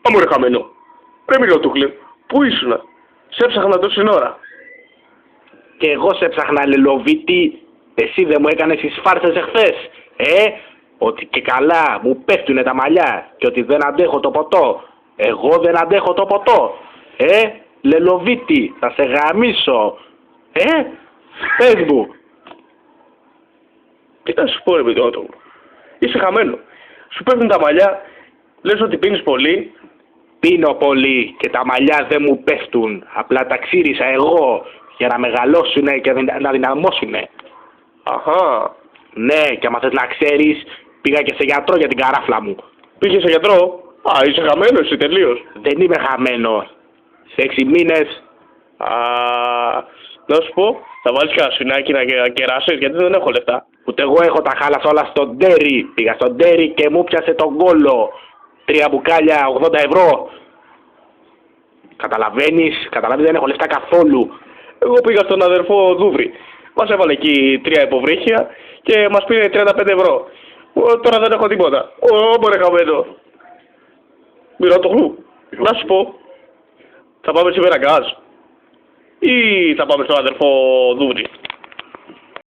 Άμορε χαμένο. Ρε Μιλότουχλε, πού ήσουνα? Σε έψαχνα τόση ώρα. Και εγώ σε έψαχνα, Λελοβίτη. Εσύ δεν μου έκανες τις φάρσες εχθές. Ότι και καλά μου πέφτουνε τα μαλλιά και ότι δεν αντέχω το ποτό. Εγώ δεν αντέχω το ποτό. Λελοβίτη, θα σε γαμίσω. Πες μου. Τι να σου πω, ρε Μιλότουχλε. Είσαι χαμένο. Σου πέφτουν τα μαλλιά, λες ότι πίνεις πολύ. Πίνω πολύ και τα μαλλιά δεν μου πέφτουν. Απλά τα ξύρισα εγώ για να μεγαλώσουνε και να δυναμώσουνε. Αχα. Ναι, και άμα θες να ξέρεις, πήγα και σε γιατρό για την καράφλα μου. Πήγες σε γιατρό? Α, είσαι χαμένος εσύ τελείως. Δεν είμαι χαμένος. Σε 6 μήνες. Α, να σου πω, θα βάλεις κανένα σφινάκι να κεράσεις, γιατί δεν έχω λεφτά. Ούτε εγώ έχω, τα χάλασα όλα στον Ντέρι. Πήγα στον Ντέρι και μου πιάσε τον κόλο. 3 μπουκάλια, 80 ευρώ. Καταλαβαίνεις, δεν έχω λεφτά καθόλου. Εγώ πήγα στον αδερφό Δούβρη. Μας έβαλε εκεί 3 υποβρύχια και μας πήρε 35 ευρώ. Τώρα δεν έχω τίποτα. Μωρέ χαμένο. Μιλότουχλου, να σου πω, θα πάμε σήμερα γκάζ ή θα πάμε στον αδερφό Δούβρη?